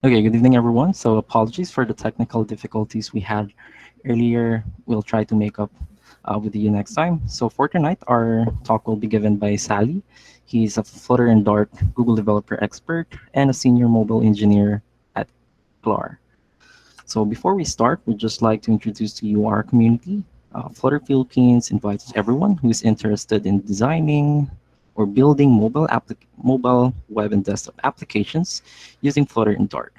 Okay, good evening, everyone. So apologies for the technical difficulties we had earlier. We'll try to make up with you next time. So for tonight, our talk will be given by Salih. He's a Flutter and Dart Google developer expert and a senior mobile engineer at Clar. So before we start, we'd just like to introduce to you our community. Flutter Philippines invites everyone who is interested in designing or building mobile web and desktop applications using Flutter and Dart.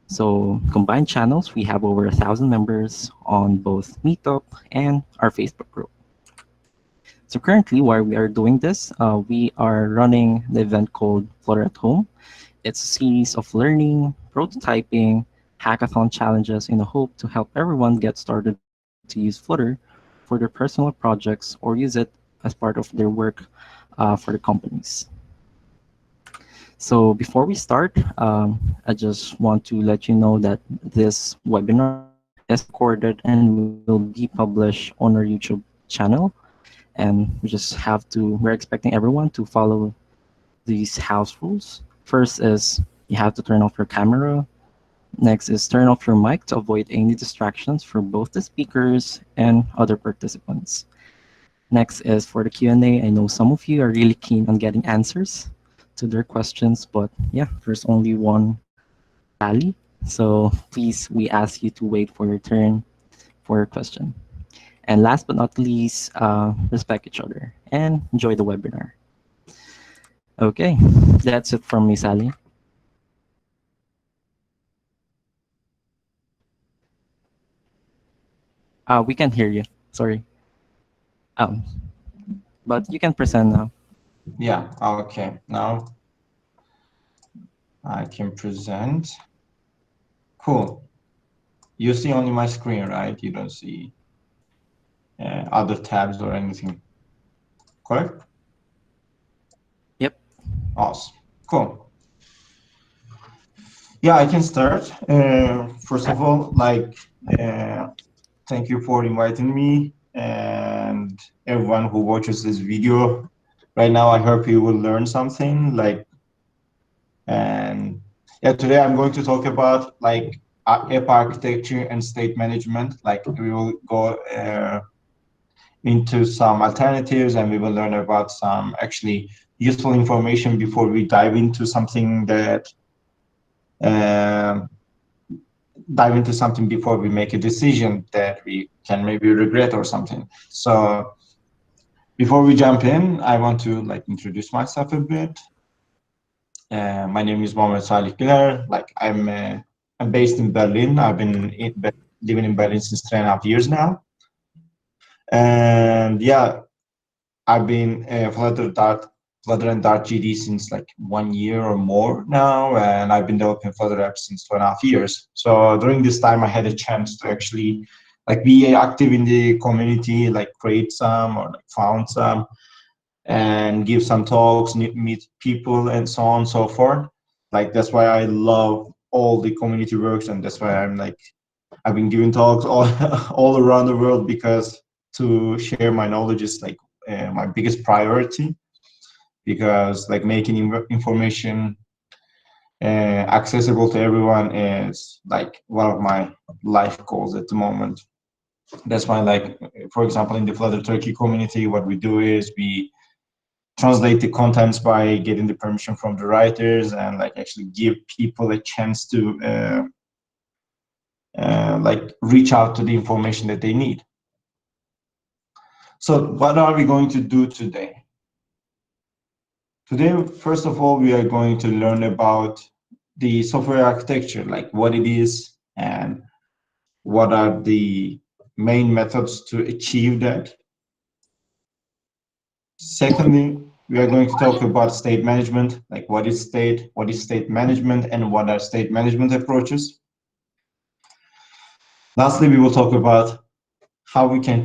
So combined channels, we have over 1,000 members on both Meetup and our Facebook group. So currently, while we are doing this, we are running the event called Flutter at Home. It's a series of learning, prototyping, hackathon challenges in the hope to help everyone get started to use Flutter for their personal projects or use it as part of their work for the companies. So before we start, I just want to let you know that this webinar is recorded and will be published on our YouTube channel. And we're expecting everyone to follow these house rules. First is you have to turn off your camera. Next is turn off your mic to avoid any distractions for both the speakers and other participants. Next is for the Q&A. I know some of you are really keen on getting answers to their questions, but yeah, there's only one tally. So please, we ask you to wait for your turn for your question. And last but not least, respect each other and enjoy the webinar. Okay, that's it from me, Sally. We can hear you. Sorry. Um, but you can present now. Yeah, okay. Now I can present. Cool. You see only my screen, right? You don't see other tabs or anything, correct? Yep. Awesome. Cool. Yeah, I can start. First of all, uh, thank you for inviting me and everyone who watches this video. Right now, I hope you will learn something. And yeah, today I'm going to talk about app architecture and state management. Like we will go into some alternatives and we will learn about some actually useful information before we dive into something that um, dive into something before we make a decision that we can maybe regret or something. So before we jump in, I want to introduce myself a bit. My name is Mohamed Salih Pilar. I'm based in Berlin. Living in Berlin since 3.5 years now. And yeah, I've been Flutter and Dart GD since like 1 year or more now, and I've been developing Flutter apps since 2.5 years. So during this time, I had a chance to actually be active in the community, like create some or found some, and give some talks, meet people, and so on and so forth. Like that's why I love all the community works, and that's why I've been giving talks all all around the world because to share my knowledge is my biggest priority because making information accessible to everyone is like one of my life goals at the moment. That's why for example in the Flutter Turkey community, what we do is we translate the contents by getting the permission from the writers and actually give people a chance to reach out to the information that they need. So what are we going to do today? Today, first of all, we are going to learn about the software architecture, like what it is and what are the main methods to achieve that. Secondly, we are going to talk about state management, like what is state management, and what are state management approaches. Lastly, we will talk about how we can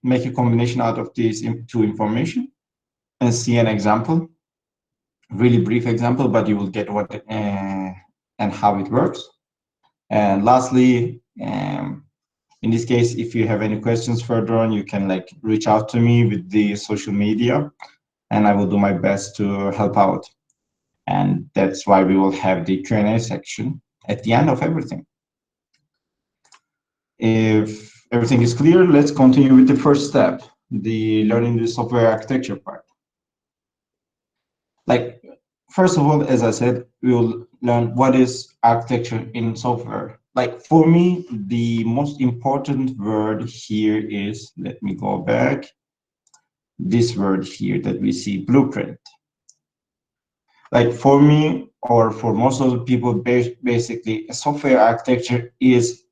make a combination out of these two information and see an example, really brief example, but you will get what and how it works. And lastly, in this case, if you have any questions further on, you can reach out to me with the social media, and I will do my best to help out. And that's why we will have the Q&A section at the end of everything. If everything is clear, let's continue with the first step, the learning the software architecture part. Like, first of all, as I said, we will learn what is architecture in software. Like, for me, the most important word here is, let me go back, this word here that we see, blueprint. Like, for me, or for most of the people, basically, a software architecture is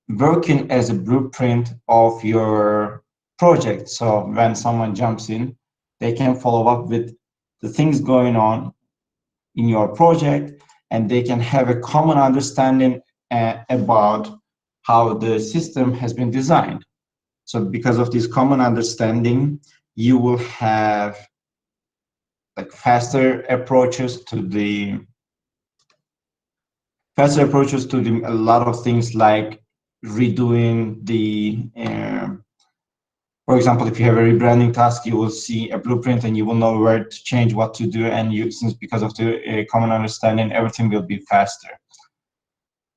working as a blueprint of your project. So when someone jumps in, they can follow up with the things going on in your project, and they can have a common understanding about how the system has been designed. So because of this common understanding, you will have like faster approaches to a lot of things, like redoing the for example, if you have a rebranding task, you will see a blueprint and you will know where to change, what to do, and since because of the common understanding, everything will be faster.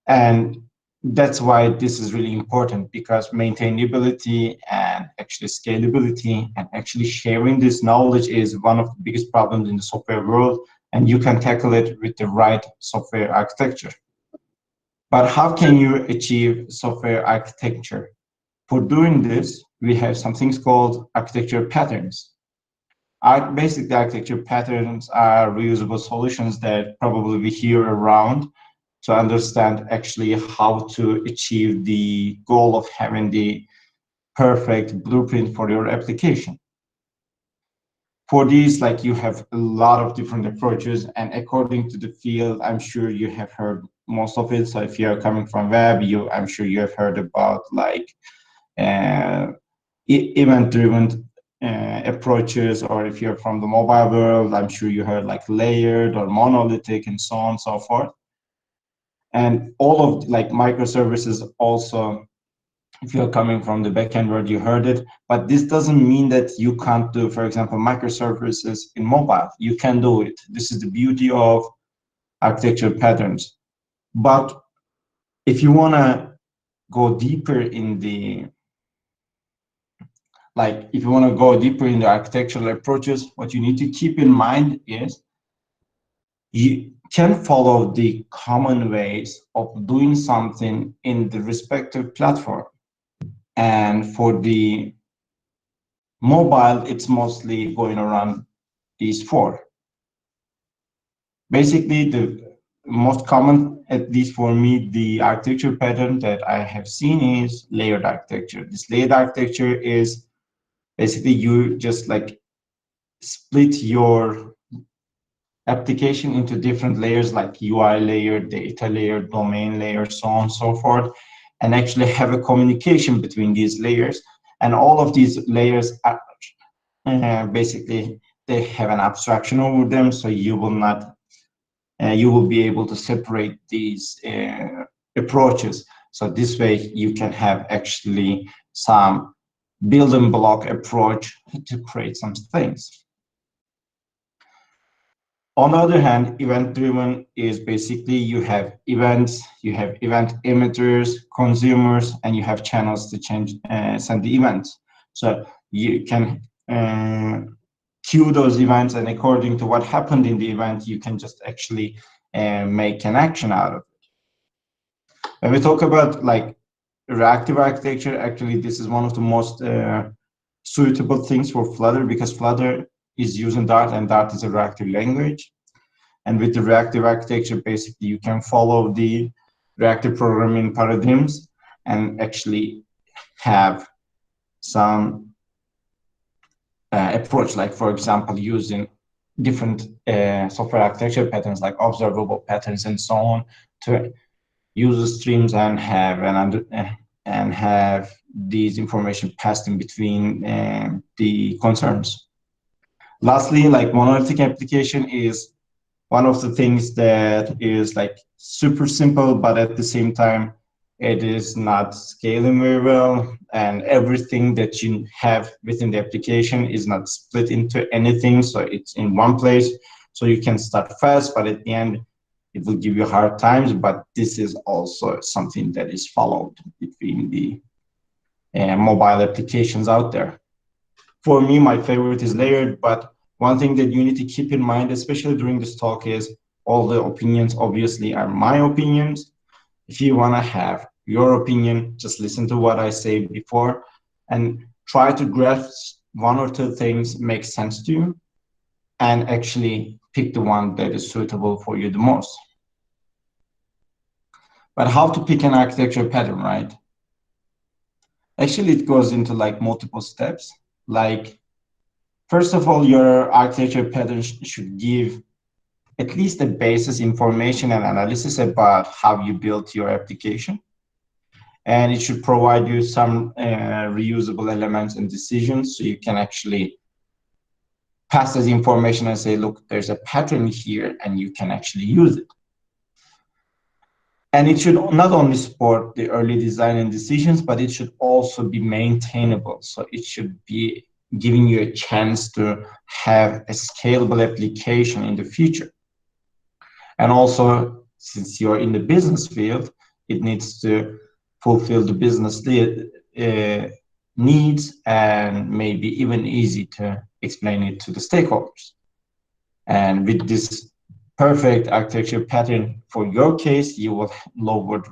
And that's why this is really important, because maintainability and actually scalability and actually sharing this knowledge is one of the biggest problems in the software world, and you can tackle it with the right software architecture. But how can you achieve software architecture? For doing this, we have some things called architecture patterns. Basically, architecture patterns are reusable solutions that probably we hear around to understand actually how to achieve the goal of having the perfect blueprint for your application. For these, like, you have a lot of different approaches, and according to the field, I'm sure you have heard most of it. So if you're coming from web, I'm sure you have heard about like event-driven approaches, or if you're from the mobile world, I'm sure you heard like layered or monolithic and so on and so forth. And all of like microservices also, if you're coming from the backend world, you heard it, but this doesn't mean that you can't do, for example, microservices in mobile. You can do it. This is the beauty of architecture patterns. But if you want to go deeper in the if you want to go deeper in the architectural approaches, what you need to keep in mind is you can follow the common ways of doing something in the respective platform. And for the mobile, it's mostly going around these four. Basically, the most common, at least for me, the architecture pattern that I have seen is layered architecture. This layered architecture is basically you just like split your application into different layers, like UI layer, data layer, domain layer, so on and so forth, and actually have a communication between these layers. And all of these layers are basically, they have an abstraction over them, so you will not, you will be able to separate these approaches. So this way you can have actually some building block approach to create some things. On the other hand, event-driven is basically you have events, you have event emitters, consumers, and you have channels to send the events. So you can queue those events, and according to what happened in the event, you can just actually make an action out of it. When we talk about like reactive architecture, actually this is one of the most suitable things for Flutter, because Flutter is using Dart, and Dart is a reactive language. And with the reactive architecture, basically you can follow the reactive programming paradigms and actually have some approach, like for example, using different software architecture patterns like observable patterns and so on to use streams and have these information passed in between the concerns. Lastly, like monolithic application is one of the things that is like super simple, but at the same time, it is not scaling very well, and everything that you have within the application is not split into anything, so it's in one place. So you can start fast, but at the end, it will give you hard times. But this is also something that is followed between the mobile applications out there. For me, my favorite is layered, but one thing that you need to keep in mind, especially during this talk, is all the opinions obviously are my opinions. If you want to have your opinion, just listen to what I say before and try to grasp one or two things make sense to you and actually pick the one that is suitable for you the most. But how to pick an architecture pattern, right? Actually, it goes into like multiple steps. Like, first of all, your architecture pattern should give at least the basis information and analysis about how you built your application. And it should provide you some reusable elements and decisions so you can actually pass this information and say, look, there's a pattern here and you can actually use it. And it should not only support the early design and decisions, but it should also be maintainable. So it should be giving you a chance to have a scalable application in the future. And also, since you're in the business field, it needs to fulfill the business needs and maybe even easy to explain it to the stakeholders. And with this perfect architecture pattern for your case, you will lower the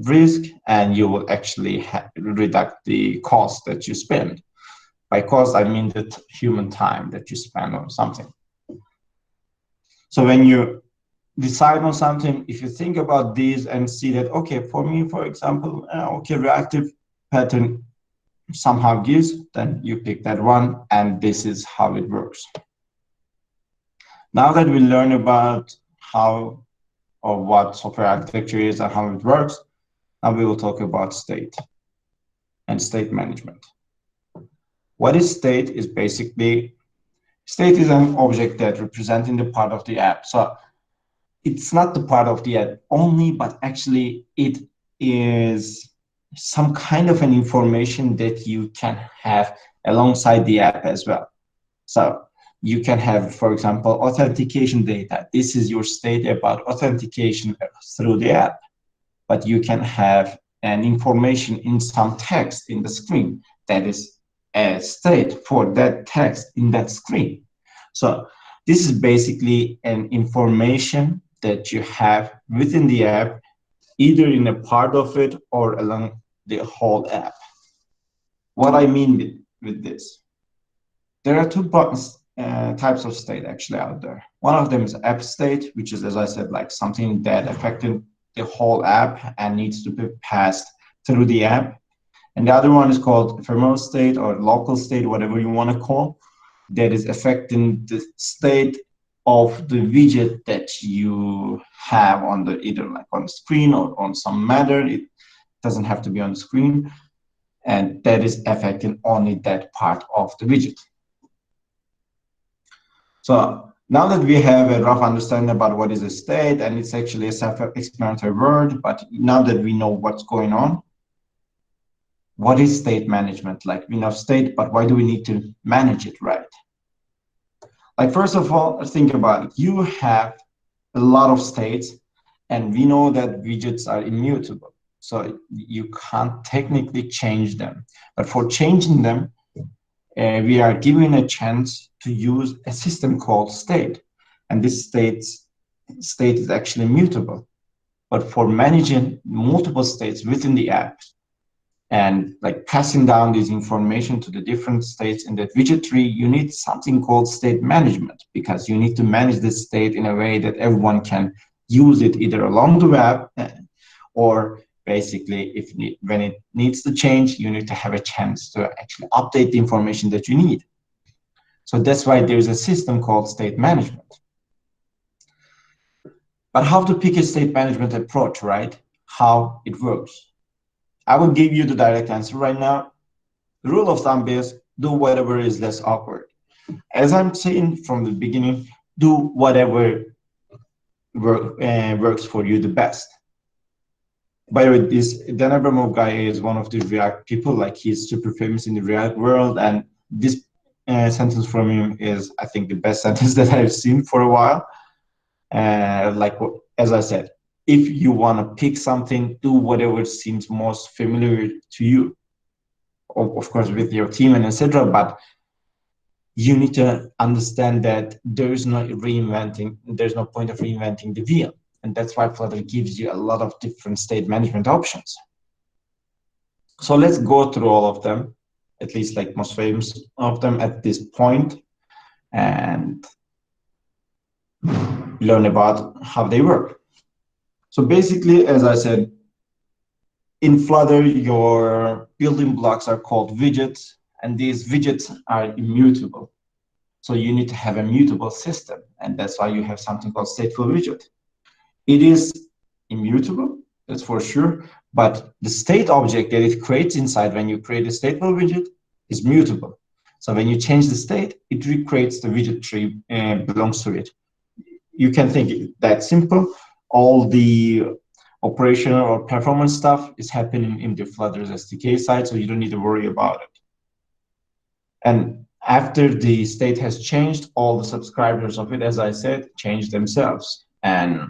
risk and you will actually reduce the cost that you spend. By cost, I mean the human time that you spend on something. So when you decide on something, if you think about these and see that, okay, for me, for example, okay, reactive pattern somehow gives, then you pick that one, and this is how it works. Now that we learn about how or what software architecture is and how it works, now we will talk about state and state management. What is state is basically, state is an object that representing the part of the app. So it's not the part of the app only, but actually it is some kind of an information that you can have alongside the app as well. So you can have, for example, authentication data. This is your state about authentication through the app. But you can have an information in some text in the screen that is a state for that text in that screen. So this is basically an information that you have within the app, either in a part of it or along the whole app. What I mean with this, there are two types of state actually out there. One of them is app state, which is, as I said, like something that affected the whole app and needs to be passed through the app. And the other one is called ephemeral state or local state, whatever you want to call, that is affecting the state of the widget that you have on the either like on the screen or on some matter. It doesn't have to be on the screen, and that is affecting only that part of the widget. So now that we have a rough understanding about what is a state, and it's actually a self-explanatory word, but now that we know what's going on, what is state management? Like, we know state, but why do we need to manage it, right? Like, first of all, think about it. You have a lot of states, and we know that widgets are immutable. So you can't technically change them. But for changing them, we are given a chance to use a system called state. And this state is actually mutable. But for managing multiple states within the app and like passing down this information to the different states in that widget tree, you need something called state management, because you need to manage this state in a way that everyone can use it either along the web or basically when it needs to change, you need to have a chance to actually update the information that you need. So that's why there's a system called state management. But how to pick a state management approach, right? How it works. I will give you the direct answer right now. The rule of thumb is do whatever is less awkward. As I'm saying from the beginning, do whatever works for you the best. By the way, this Dan Abramov guy is one of the React people. Like, he's super famous in the React world, and this sentence from him is, I think, the best sentence that I've seen for a while. Like as I said, if you want to pick something, do whatever seems most familiar to you, of course with your team and etc. But you need to understand that there's no point of reinventing the wheel, and that's why Flutter gives you a lot of different state management options. So let's go through all of them, at least like most famous of them at this point, and learn about how they work. So basically, as I said, in Flutter, your building blocks are called widgets, and these widgets are immutable. So you need to have a mutable system, and that's why you have something called stateful widget. It is immutable, that's for sure, but the state object that it creates inside when you create a stateful widget is mutable. So when you change the state, it recreates the widget tree and belongs to it. You can think it that simple. All the operational or performance stuff is happening in the Flutter's SDK side, so you don't need to worry about it. And after the state has changed, all the subscribers of it, as I said, change themselves. And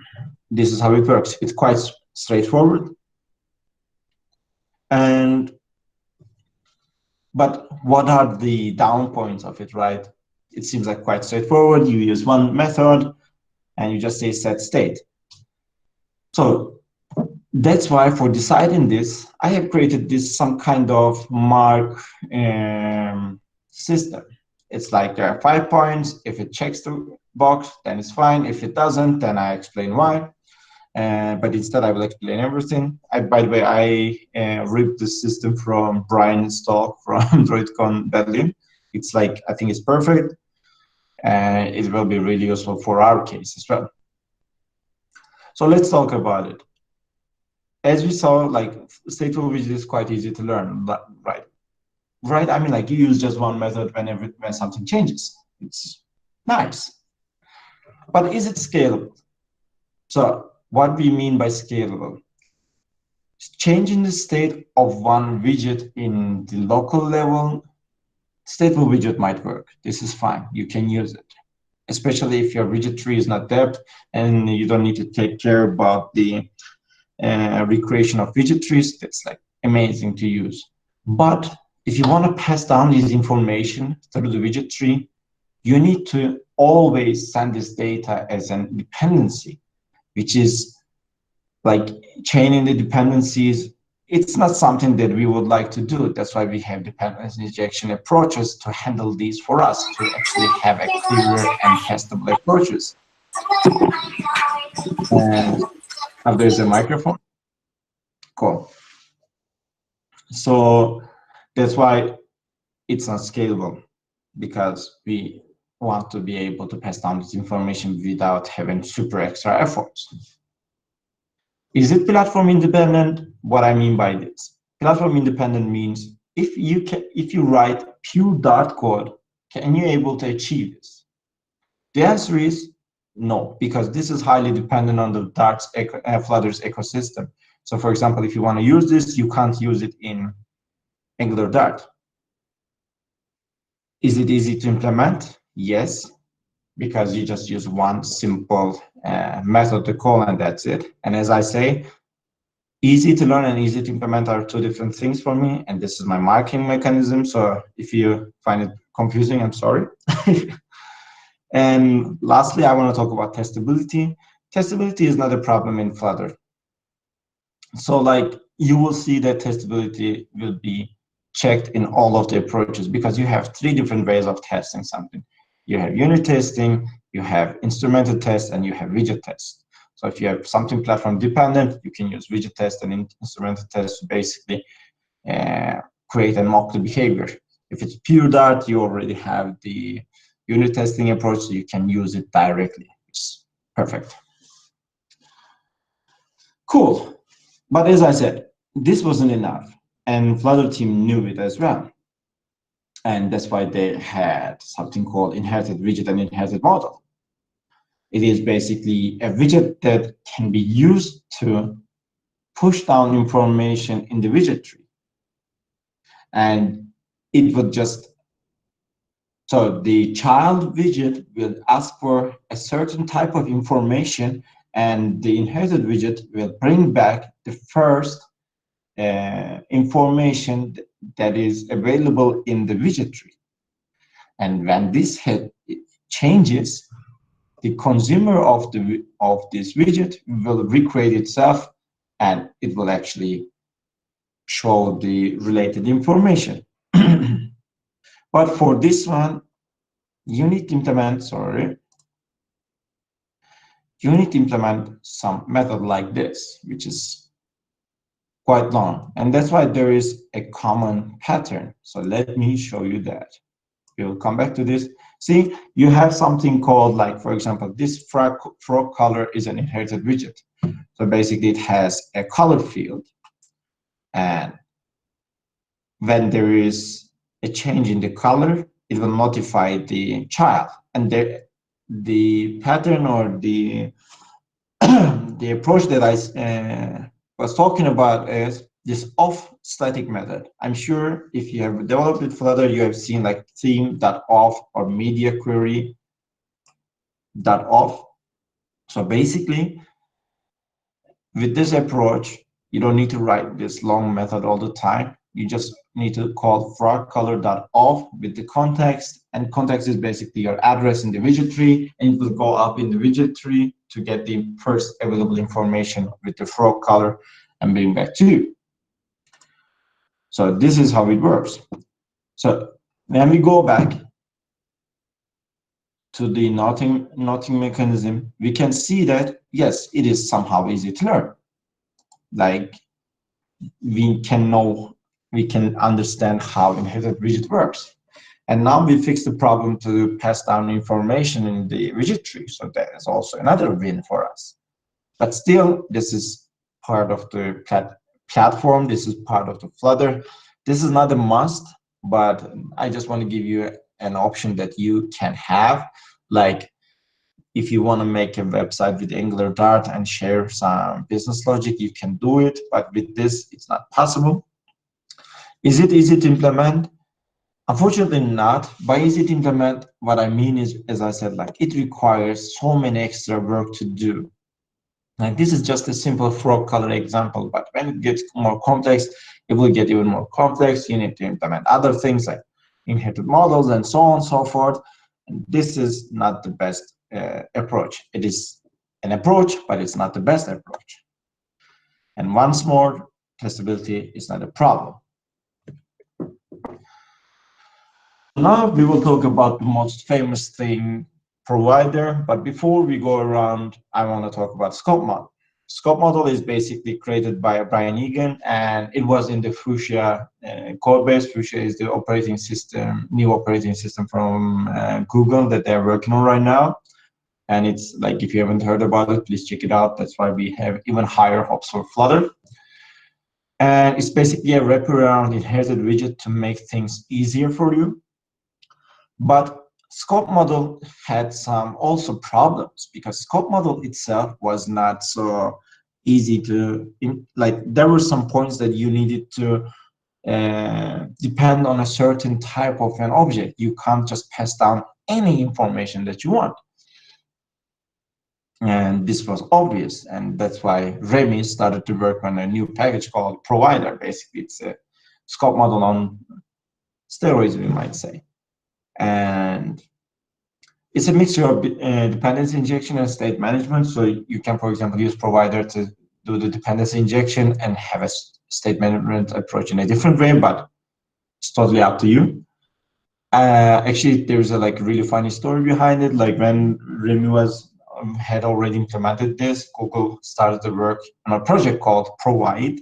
this is how it works. It's quite straightforward. But what are the down points of it, right? It seems like quite straightforward. You use one method and you just say set state. So that's why for deciding this, I have created this some kind of mark system. It's like there are 5 points. If it checks the box, then it's fine. If it doesn't, then I explain why. But instead, I will explain everything. By the way, I ripped this system from Brian's talk from DroidCon Berlin. It's like, I think it's perfect. It will be really useful for our case as well. So let's talk about it. As we saw, like stateful widget is quite easy to learn, right? Right? I mean, like you use just one method when something changes. It's nice. But is it scalable? So what we mean by scalable? Changing the state of one widget in the local level, stateful widget might work. This is fine. You can use it, especially if your widget tree is not depth and you don't need to take care about the recreation of widget trees. That's like amazing to use. But if you want to pass down this information through the widget tree, you need to always send this data as a dependency, which is like chaining the dependencies. It's not something that we would like to do. That's why we have dependency injection approaches to handle these for us, to actually have a clearer and testable approaches. And there's a microphone. Cool. So that's why it's not scalable, because we want to be able to pass down this information without having super extra efforts. Is it platform independent? What I mean by this, platform independent means if you write pure Dart code, can you able to achieve this? The answer is no, because this is highly dependent on the Flutter's ecosystem. So for example, if you want to use this, you can't use it in Angular Dart. Is it easy to implement? Yes, because you just use one simple method to call and that's it. And as I say, easy to learn and easy to implement are two different things for me, and this is my marking mechanism. So if you find it confusing, I'm sorry. And lastly, I want to talk about testability. Testability is not a problem in Flutter. So like you will see that testability will be checked in all of the approaches, because you have 3 different ways of testing something. You have unit testing, you have instrumented test, and you have widget test. So if you have something platform dependent, you can use widget test and instrumented test to basically create and mock the behavior. If it's pure Dart, you already have the unit testing approach, so you can use it directly. It's perfect. Cool. But as I said, this wasn't enough, and Flutter team knew it as well. And that's why they had something called inherited widget and inherited model. It is basically a widget that can be used to push down information in the widget tree. And it would just So the child widget will ask for a certain type of information, and the inherited widget will bring back the first information that is available in the widget tree. And when this head changes, the consumer of this widget will recreate itself, and it will actually show the related information. But for this one, you need to implement, some method like this, which is quite long. And that's why there is a common pattern. So let me show you that. We'll come back to this. See, you have something called, like, for example, this frog color is an inherited widget. So basically it has a color field. And when there is a change in the color, it will notify the child. And the pattern or the the approach that I was talking about is this off static method. I'm sure if you have developed with Flutter, you have seen like theme.off or media query.off. So basically, with this approach, you don't need to write this long method all the time. You just need to call frogcolor.off with the context, and context is basically your address in the widget tree, and it will go up in the widget tree to get the first available information with the frog color and bring back to you. So this is how it works. So when we go back to the nothing mechanism, we can see that yes, it is somehow easy to learn. Like we can understand how inherited widget works. And now we fix the problem to pass down information in the widget tree. So that is also another win for us. But still, this is part of the platform. This is part of the Flutter. This is not a must, but I just want to give you an option that you can have. Like if you want to make a website with Angular Dart and share some business logic, you can do it. But with this, it's not possible. Is it easy to implement? Unfortunately not. By easy to implement, what I mean is, as I said, like it requires so many extra work to do. Like this is just a simple frog color example, but when it gets more complex, it will get even more complex. You need to implement other things like inherited models and so on and so forth. And this is not the best approach. It is an approach, but it's not the best approach. And once more, testability is not a problem. So now we will talk about the most famous thing, provider. But before we go around, I want to talk about scope model. Scope model is basically created by Brian Egan, and it was in the Fuchsia code base. Fuchsia is the operating system, new operating system from Google that they're working on right now. And it's like, if you haven't heard about it, please check it out. That's why we have even higher hopes for Flutter. And it's basically a wraparound inherited widget to make things easier for you. But scope model had some also problems because scope model itself was not so easy to, like there were some points that you needed to depend on a certain type of an object. You can't just pass down any information that you want. And this was obvious, and that's why Remy started to work on a new package called Provider. Basically, it's a scope model on steroids, we might say. And it's a mixture of dependency injection and state management. So you can, for example, use Provider to do the dependency injection and have a state management approach in a different way, but it's totally up to you. Actually, there's a like really funny story behind it. Like when Remy had already implemented this, Google started to work on a project called Provide.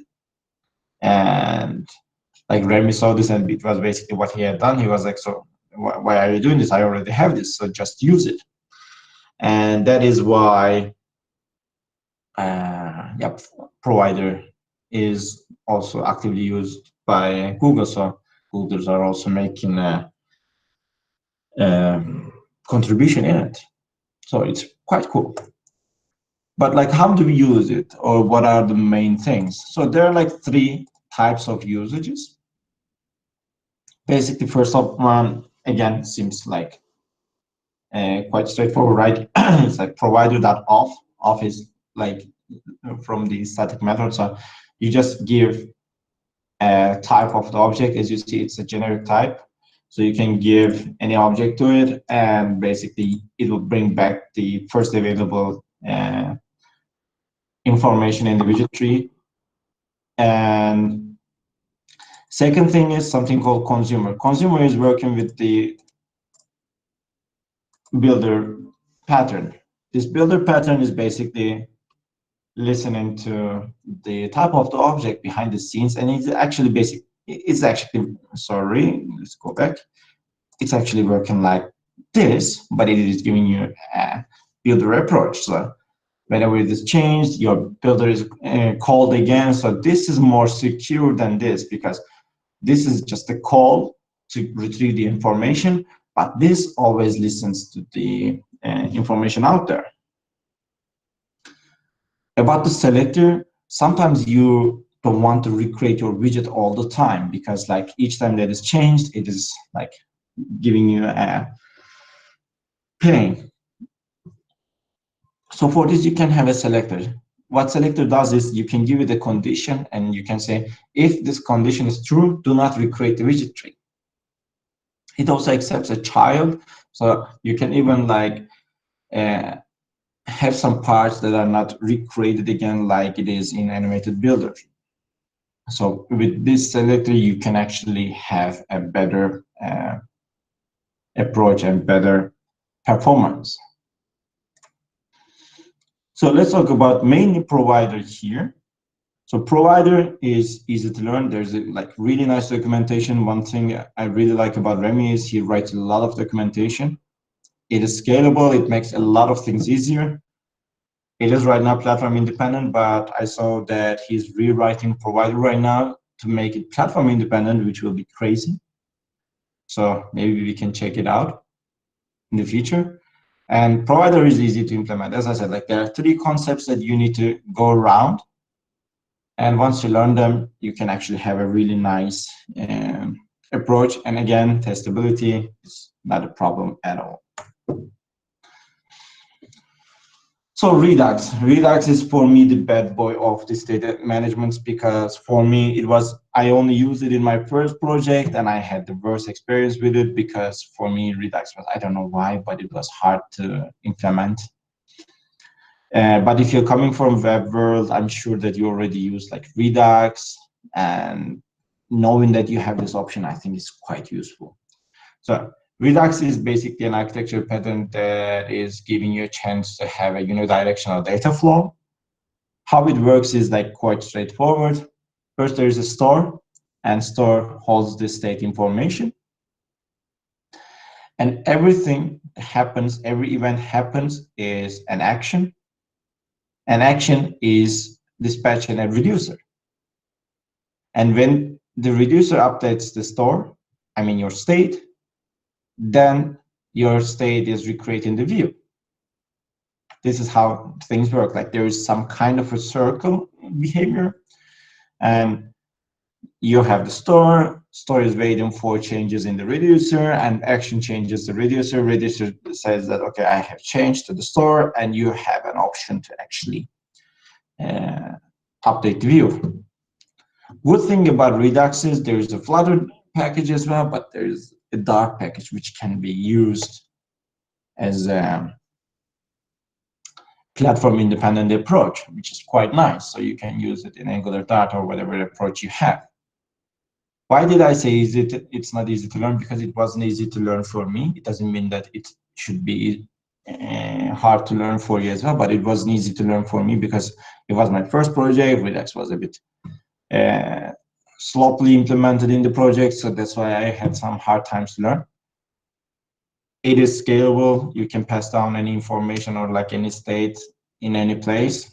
And like Remy saw this, and it was basically what he had done. He was like, so why are you doing this? I already have this, so just use it. And that is why Provider is also actively used by Google. So Googles are also making a contribution in it. So it's quite cool. But like, how do we use it, or what are the main things? So there are like 3 types of usages. Basically, first one again, seems like quite straightforward, right? It's like provider.off. Off is like from the static method. So you just give a type of the object. As you see, it's a generic type. So you can give any object to it, and basically it will bring back the first available information in the widget tree. And second thing is something called consumer. Consumer is working with the builder pattern. This builder pattern is basically listening to the type of the object behind the scenes, and it's actually basic. It's actually, sorry, let's go back. It's actually working like this, but it is giving you a builder approach. So whenever it is changed, your builder is called again. So this is more secure than this, because this is just a call to retrieve the information, but this always listens to the information out there. About the selector, sometimes you don't want to recreate your widget all the time, because like each time that is changed, it is like giving you a pain. So for this, you can have a selector. What selector does is you can give it a condition, and you can say, if this condition is true, do not recreate the widget tree. It also accepts a child, so you can even like uh, have some parts that are not recreated again like it is in animated builder. So with this selector, you can actually have a better approach and better performance. So let's talk about mainly provider here. So provider is easy to learn. There's like really nice documentation. One thing I really like about Remy is he writes a lot of documentation. It is scalable. It makes a lot of things easier. It is right now platform independent, but I saw that he's rewriting provider right now to make it platform independent, which will be crazy. So maybe we can check it out in the future. And provider is easy to implement. As I said, like there are three concepts that you need to go around. And once you learn them, you can actually have a really nice approach. And again, testability is not a problem at all. So Redux is for me the bad boy of this data management, because for me it was, I only used it in my first project and I had the worst experience with it, because for me Redux was, I don't know why, but it was hard to implement. But if you're coming from web world, I'm sure that you already use like Redux, and knowing that you have this option, I think is quite useful. So Redux is basically an architecture pattern that is giving you a chance to have a unidirectional data flow. How it works is like quite straightforward. First, there is a store, and store holds the state information. And everything happens, every event happens is an action. An action is dispatched in a reducer. And when the reducer updates the store, I mean your state, then your state is recreating the view. This is how things work. Like there is some kind of a circle behavior, and you have the store is waiting for changes in the reducer, and action changes the reducer. Reducer says that, okay, I have changed to the store, and you have an option to actually update the view. Good thing about Redux is there is a Flutter package as well, but there is a Dart package which can be used as a platform independent approach, which is quite nice. So you can use it in Angular Dart or whatever approach you have. Why did I say it's not easy to learn? Because it wasn't easy to learn for me. It doesn't mean that it should be hard to learn for you as well, but it wasn't easy to learn for me because it was my first project. Redux was a bit sloppily implemented in the project, so that's why I had some hard times to learn. It is scalable. You can pass down any information or like any state in any place.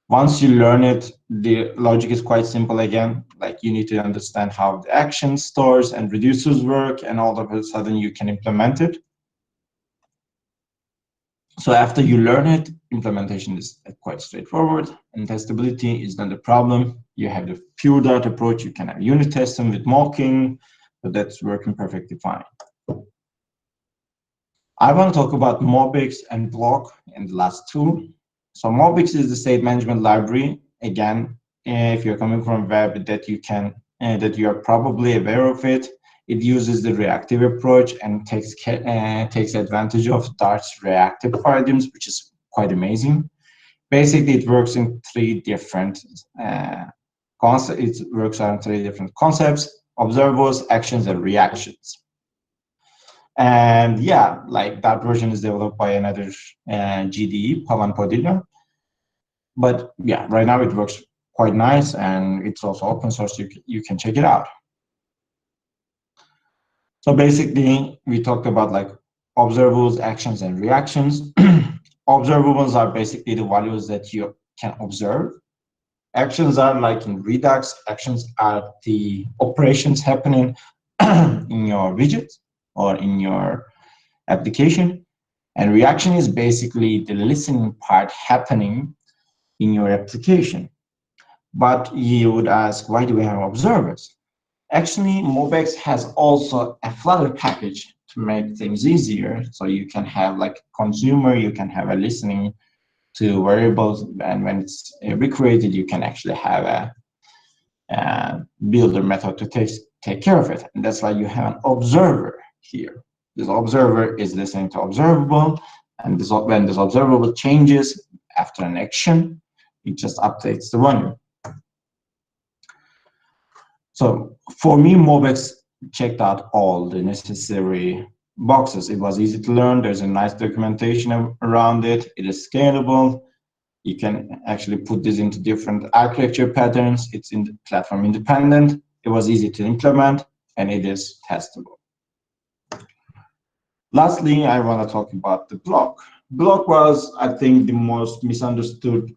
Once you learn it, the logic is quite simple again. Like you need to understand how the action stores and reducers work, and all of a sudden you can implement it. So after you learn it, implementation is quite straightforward, and testability is not a problem. You have the pure Dart approach. You can have unit testing with mocking, So that's working perfectly fine. I want to talk about Mobix and Block in the last two. So Mobix is the state management library. Again, if you're coming from web, that you are probably aware of it. It uses the reactive approach and takes advantage of Dart's reactive paradigms, which is quite amazing. Basically, it works in three different concepts. It works on three different concepts: observables, actions, and reactions. And yeah, like that version is developed by another GDE, Pavan Podilla. But yeah, right now it works quite nice, and it's also open source. You can check it out. So basically, we talked about like observables, actions, and reactions. Observables are basically the values that you can observe. Actions are like in Redux. Actions are the operations happening in your widget or in your application. And reaction is basically the listening part happening in your application. But you would ask, why do we have observers? Actually, Mobex has also a Flutter package to make things easier. So you can have like consumer, you can have a listening to variables, and when it's recreated, you can actually have a builder method to take care of it. And that's why you have an observer here. This observer is listening to observable, and when this observable changes after an action, it just updates the value. So for me, Mobex checked out all the necessary boxes. It was easy to learn. There's a nice documentation around it. It is scalable. You can actually put this into different architecture patterns. It's in the platform independent. It was easy to implement, and it is testable. Lastly, I want to talk about the block. Block was, I think, the most misunderstood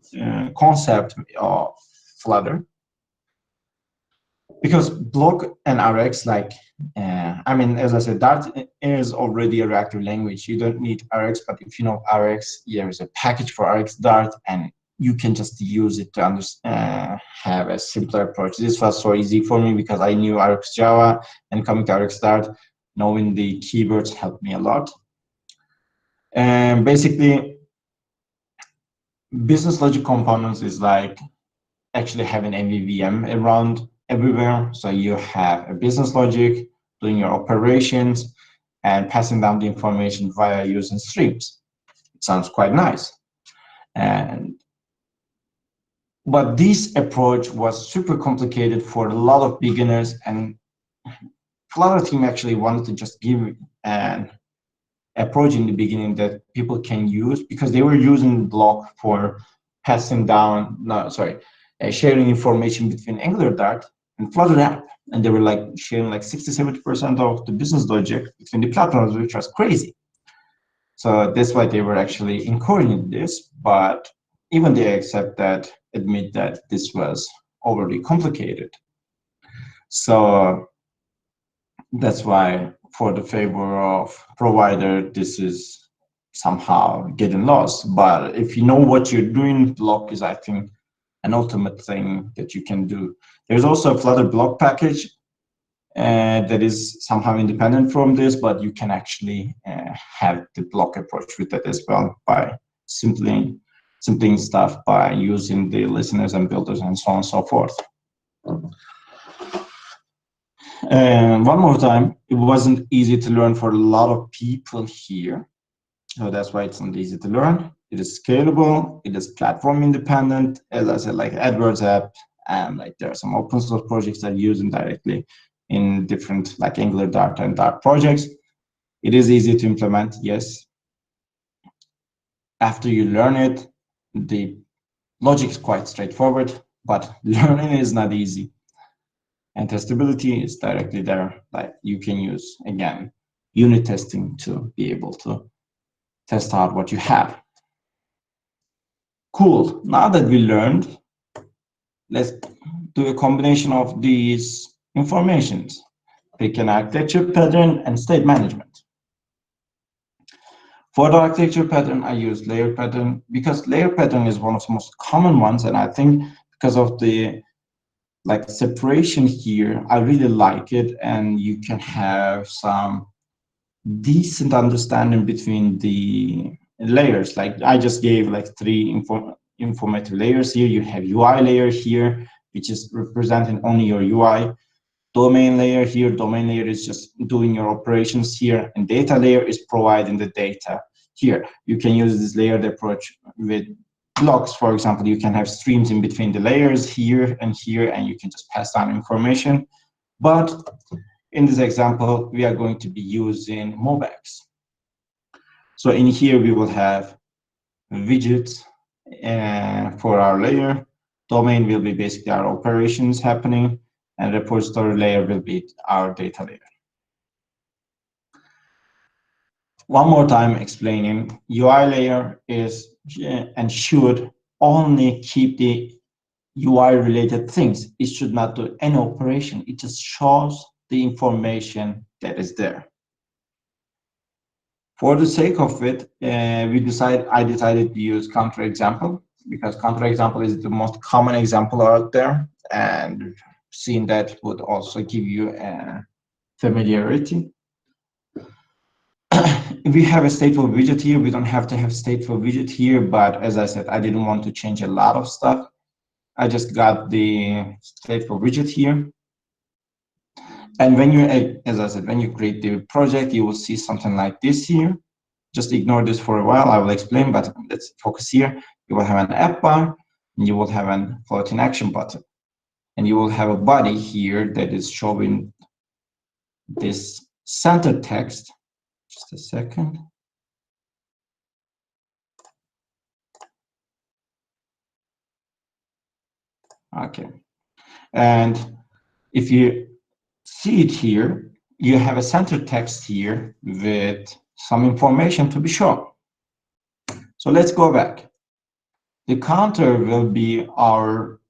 concept of Flutter, because block and Rx, like, I mean, as I said, Dart is already a reactive language. You don't need Rx, but if you know Rx, there is a package for Rx Dart, and you can just use it to have a simpler approach. This was so easy for me because I knew Rx Java, and coming to Rx Dart, knowing the keywords helped me a lot. And basically, business logic components is like actually having MVVM around everywhere. So you have a business logic doing your operations and passing down the information via using streams. It sounds quite nice. But this approach was super complicated for a lot of beginners, and Flutter team actually wanted to just give an approach in the beginning that people can use, because they were using block for passing down, no, sorry, sharing information between Angular Dart and Flutter app. And they were like sharing like 60-70% of the business logic between the platforms, which was crazy. So that's why they were actually encouraging this, but even they admit that this was overly complicated. So that's why, for the favor of provider, this is somehow getting lost. But if you know what you're doing, block is, I think, an ultimate thing that you can do. There's also a Flutter block package that is somehow independent from this, but you can actually have the block approach with that as well by simply stuff by using the listeners and builders and so on and so forth. And one more time, it wasn't easy to learn for a lot of people here. So that's why it's not easy to learn. It is scalable, it is platform independent, as I said, like AdWords app, and like there are some open source projects that use them directly in different like Angular Dart and Dart projects. It is easy to implement, yes. After you learn it, the logic is quite straightforward, but learning is not easy. And testability is directly there. Like you can use, again, unit testing to be able to test out what you have. Cool. Now that we learned, let's do a combination of these informations. Pick an architecture pattern and state management. For the architecture pattern, I use layer pattern because layer pattern is one of the most common ones, and I think because of the like separation here, I really like it, and you can have some decent understanding between the layers. Like I just gave like three informative layers here. You have UI layer here, which is representing only your UI. Domain layer here, domain layer is just doing your operations here, and data layer is providing the data here. You can use this layered approach with blocks. For example, you can have streams in between the layers here, and you can just pass down information. But in this example, we are going to be using MobX. So in here, we will have widgets for our layer. Domain will be basically our operations happening, and repository layer will be our data layer. One more time explaining, UI layer is and should only keep the UI related things. It should not do any operation. It just shows the information that is there. For the sake of it, I decided to use counterexample because counterexample is the most common example out there, and seeing that would also give you a familiarity. We have a stateful widget here. We don't have to have stateful widget here, but as I said, I didn't want to change a lot of stuff. I just got the stateful widget here. And when you, as I said, when you create the project, you will see something like this here. Just ignore this for a while. I will explain, but let's focus here. You will have an app bar, and you will have a floating action button. And you will have a body here that is showing this center text. Just a second. Okay. And if you see it here, you have a center text here with some information to be shown. So let's go back. The counter will be our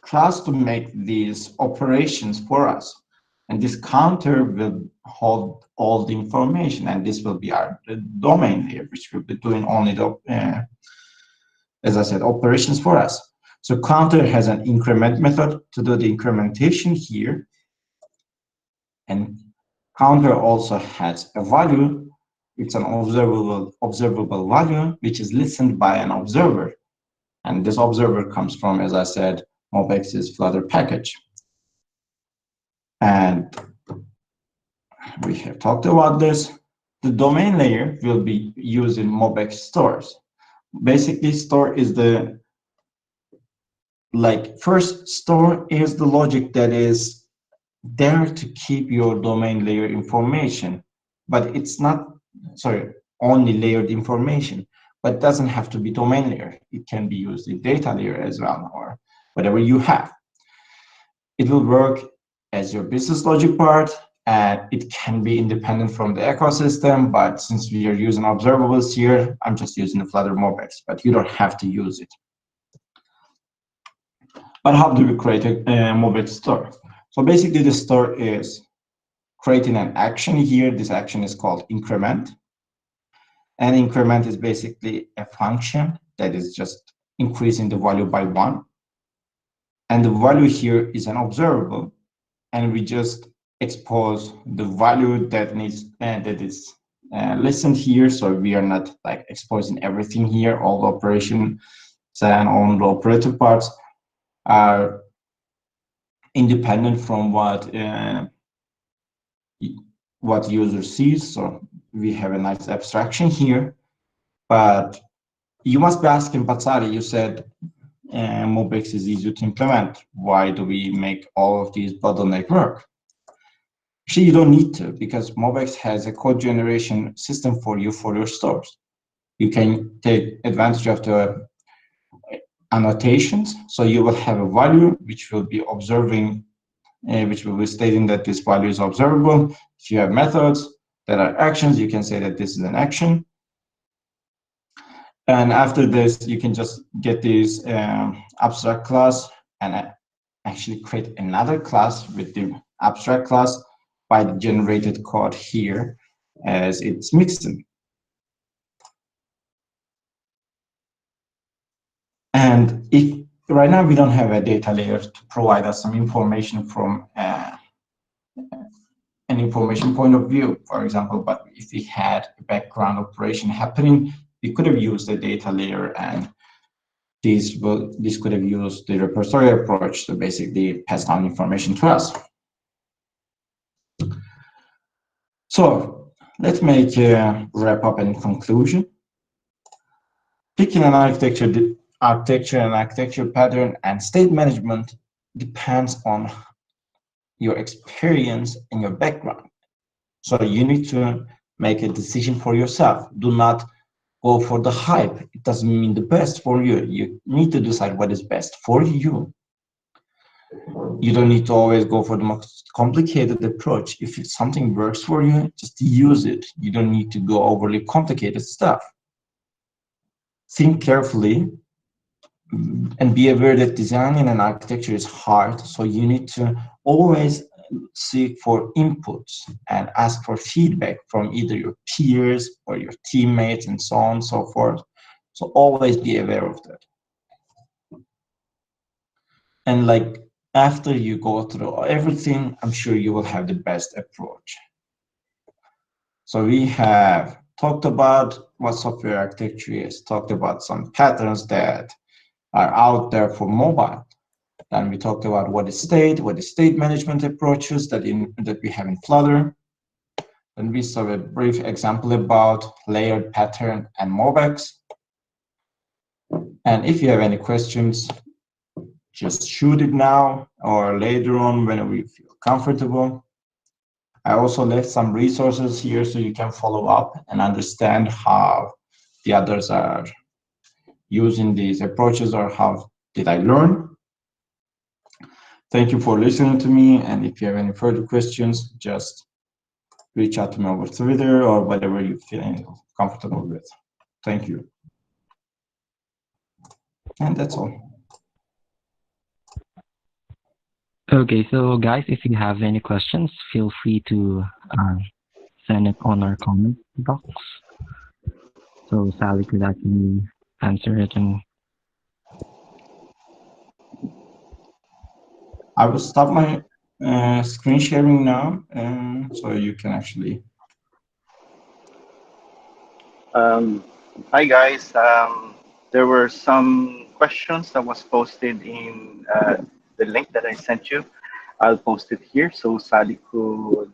class to make these operations for us. And this counter will hold all the information, and this will be our domain layer, which will be doing only the, as I said, operations for us. So counter has an increment method to do the incrementation here. And counter also has a value. It's an observable value, which is listened by an observer. And this observer comes from, as I said, MobX's Flutter package. And we have talked about this. The domain layer will be using MobX stores. Basically, store is the, first store is the logic that is there to keep your domain layer information, but it's not, only layered information, but it doesn't have to be domain layer. It can be used in data layer as well, or whatever you have. It will work as your business logic part, and it can be independent from the ecosystem, but since we are using observables here, I'm just using the Flutter MobX, but you don't have to use it. But how do we create a MobX store? So basically the store is creating an action here. This action is called increment. And increment is basically a function that is just increasing the value by 1. And the value here is an observable. And we just expose the value that is listened here. So we are not like exposing everything here. All the operations and all the operator parts are independent from what user sees. So we have a nice abstraction here, but you must be asking, but Salih, you said MobX is easy to implement. Why do we make all of these bottleneck work? Actually, you don't need to, because MobX has a code generation system for you for your stores. You can take advantage of the annotations. So you will have a value which will be observing, which will be stating that this value is observable. If you have methods that are actions, you can say that this is an action. And after this, you can just get this abstract class and actually create another class with the abstract class by the generated code here as it's mixing. And if right now we don't have a data layer to provide us some information from an information point of view, for example. But if we had a background operation happening, we could have used the data layer, and this could have used the repository approach to basically pass down information to us. So let's make a wrap up and conclusion. Picking an architecture pattern and state management depends on your experience and your background. So you need to make a decision for yourself. Do not go for the hype. It doesn't mean the best for you. You need to decide what is best for you. You don't need to always go for the most complicated approach. If something works for you, just use it. You don't need to go overly complicated stuff. Think carefully and be aware that designing an architecture is hard, so you need to always seek for inputs and ask for feedback from either your peers or your teammates and so on and so forth. So always be aware of that. And like after you go through everything, I'm sure you will have the best approach. So we have talked about what software architecture is, talked about some patterns that are out there for mobile. Then we talked about what is state management approaches that we have in Flutter. Then we saw a brief example about layered pattern and MobX. And if you have any questions, just shoot it now or later on whenever you feel comfortable. I also left some resources here so you can follow up and understand how the others are using these approaches or how did I learn. Thank you for listening to me, and if you have any further questions, just reach out to me over Twitter or whatever you feel comfortable with. Thank you. And that's all. Okay, so guys, if you have any questions, feel free to send it on our comment box. So Sally could actually answer it. And I will stop my screen sharing now, so you can actually. Hi guys. There were some questions that was posted in the link that I sent you. I'll post it here so Salih could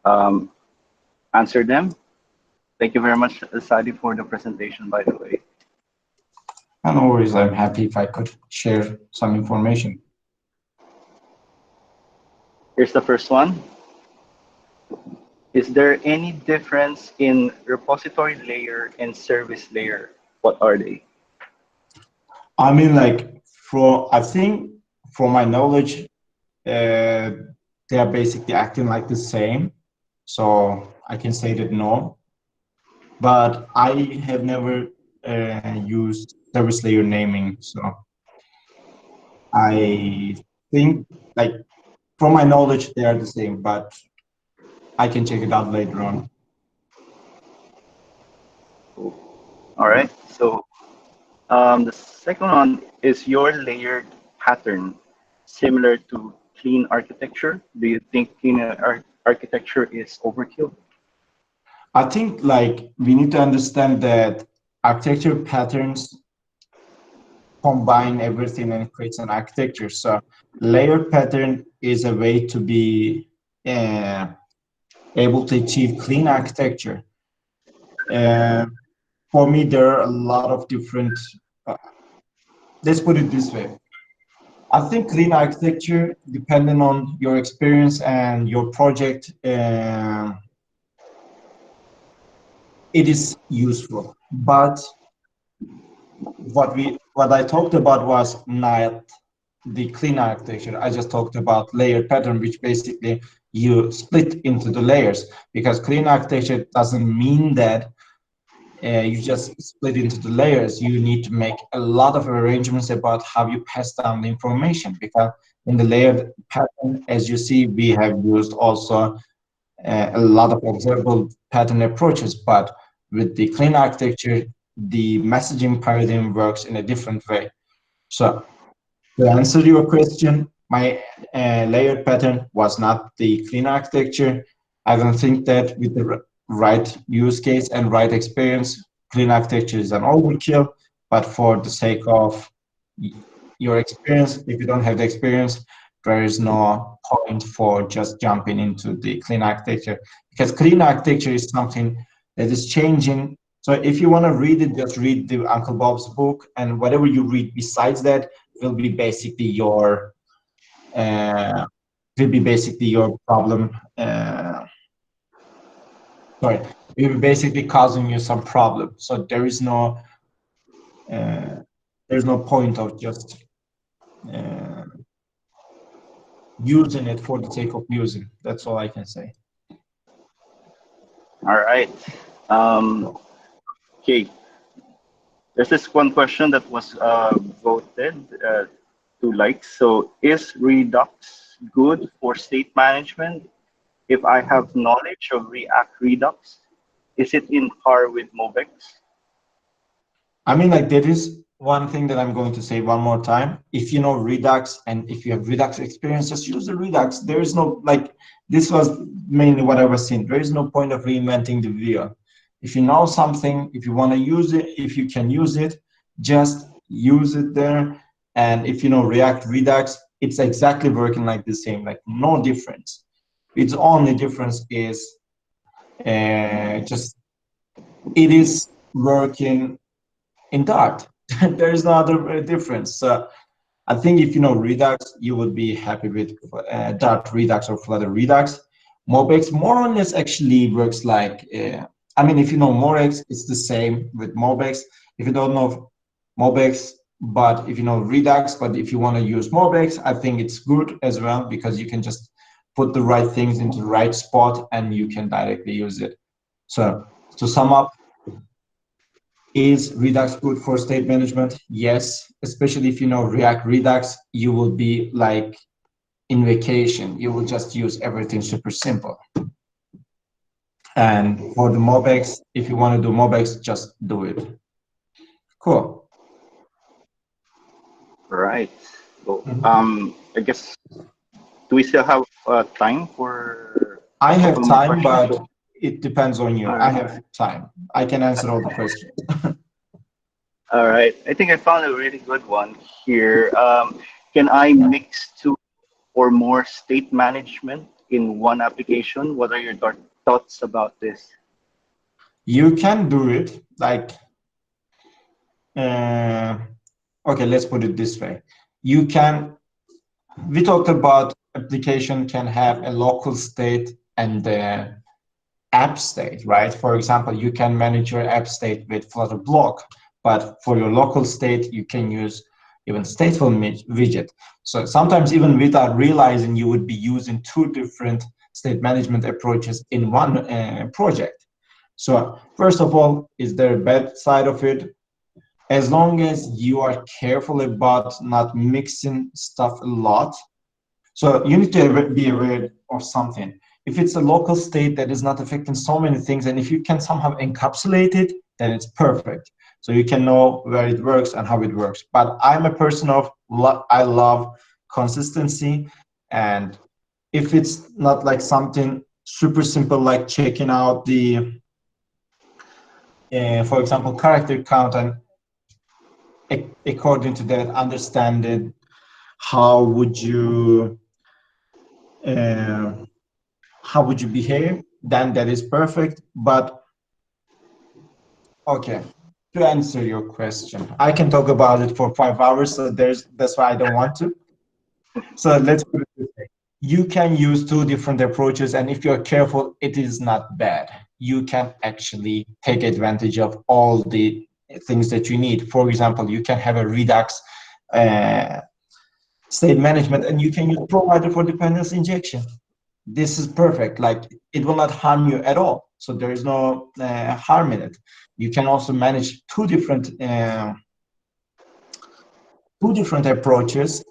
um, answer them. Thank you very much, Salih, for the presentation, by the way. No worries. I'm happy if I could share some information. Here's the first one. Is there any difference in repository layer and service layer? What are they? I mean, like, I think from my knowledge, they are basically acting like the same. So I can say that no. But I have never used service layer naming. So I think, like, from my knowledge, they are the same, but I can check it out later on. All right. So the second one is your layered pattern similar to clean architecture? Do you think clean architecture is overkill? I think like we need to understand that architecture patterns combine everything and creates an architecture. So layered pattern is a way to be able to achieve clean architecture. For me, there are a lot of different, let's put it this way. I think clean architecture, depending on your experience and your project, it is useful. But what I talked about was not the clean architecture. I just talked about layer pattern, which basically you split into the layers, because clean architecture doesn't mean that you just split into the layers. You need to make a lot of arrangements about how you pass down the information, because in the layered pattern, as you see, we have used also a lot of observable pattern approaches, but with the clean architecture, the messaging paradigm works in a different way. So To answer your question, my layered pattern was not the clean architecture. I don't think that with the right use case and right experience, clean architecture is an overkill. But for the sake of y- your experience, if you don't have the experience, there is no point for just jumping into the clean architecture, because clean architecture is something that is changing. So if you want to read it, just read the Uncle Bob's book, and whatever you read besides that will be basically your uh, problem. Sorry, it will be basically causing you some problem. So uh, there's no point of just uh, using it for the sake of using. That's all I can say. All right. Um, okay. There's this one question that was voted to likes. So, is Redux good for state management? If I have knowledge of React Redux, is it in par with Mobex? I mean, like, there is one thing that I'm going to say one more time. If you know Redux and if you have Redux experience, just use the Redux. There is no, like, this was mainly what I was saying. There is no point of reinventing the wheel. If you know something, if you want to use it, if you can use it, just use it there. And if you know React Redux, it's exactly working like the same, like no difference. Its only difference is just it is working in Dart. There is no other difference. So I think if you know Redux, you would be happy with Dart Redux or Flutter Redux. Mobex more or less actually works like, I mean, if you know Morex, it's the same with Mobex. If you don't know Mobex, but if you know Redux, but if you want to use Mobex, I think it's good as well because you can just put the right things into the right spot and you can directly use it. So to sum up, is Redux good for state management? Yes, especially if you know React Redux, you will be like in vacation. You will just use everything super simple. And for the MobX, if you want to do MobX, just do it. Cool. Right. So, Mhm. I guess, do we still have time for I a have couple more time, questions? but it depends on you. All I right. have time. I can answer all the questions. All right. I think I found a really good one here. Can I mix two or more state management in one application? What are your thoughts about this? You can do it like, uh, okay, let's put it this way. You can, we talked about application can have a local state and the app state, right? For example, you can manage your app state with Flutter block, but for your local state, you can use even stateful widget. So sometimes even without realizing, you would be using two different state management approaches in one project. So first of all, is there a bad side of it? As long as you are careful about not mixing stuff a lot, so you need to be aware of something. If it's a local state that is not affecting so many things, and if you can somehow encapsulate it, then it's perfect. So you can know where it works and how it works. But I'm a person of, I love consistency. And if it's not like something super simple, like checking out the, for example, character count, and according to that, understand it, how would you, uh, how would you behave, then that is perfect. But okay, to answer your question, I can talk about it for 5 hours, so that's why I don't want to. So let's put it this way. You can use two different approaches, and if you're careful, it is not bad. You can actually take advantage of all the things that you need. For example, you can have a Redux uh, state management, and you can use provider for dependency injection. This is perfect. Like, it will not harm you at all. So there is no harm in it. You can also manage two different approaches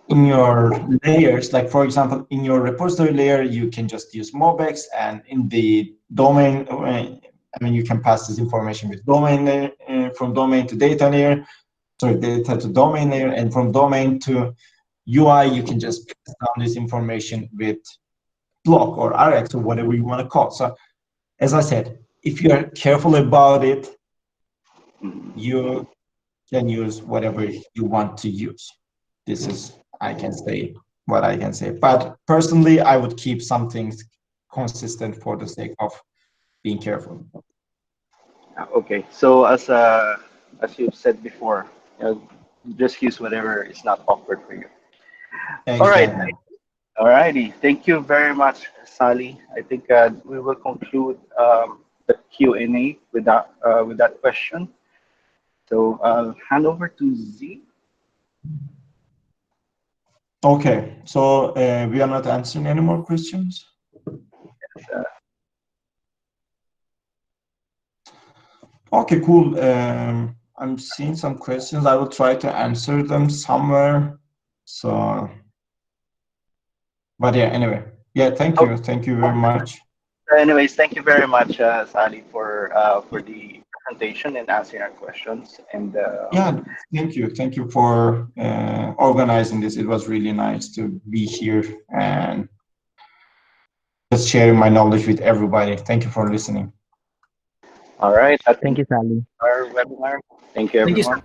in your layers. Like, for example, in your repository layer, you can just use Mobex, and in the domain, I mean, you can pass this information with domain layer, from domain to data layer. sorry, data to domain layer, and from domain to UI, you can just pass down this information with block or Rx or whatever you want to call. So as I said, if you're careful about it, you can use whatever you want to use. This is, I can say what I can say. But personally, I would keep some things consistent for the sake of being careful. Okay, so as you've said before, you know, just use whatever is not awkward for you. All right, Exactly. all righty. Thank you very much, Salih. I think we will conclude the Q&A with that question. So I'll hand over to Z. Okay, so we are not answering any more questions. Uh, Okay, cool. I'm seeing some questions. I will try to answer them somewhere. So, but yeah, anyway, yeah, thank you. Thank you very much. Anyways, thank you very much, Salih, for the presentation and answering our questions. And Yeah, thank you. Thank you for organizing this. It was really nice to be here and just sharing my knowledge with everybody. Thank you for listening. all right, I Thank think you, Sally. our webinar. Thank you, Thank you, everyone.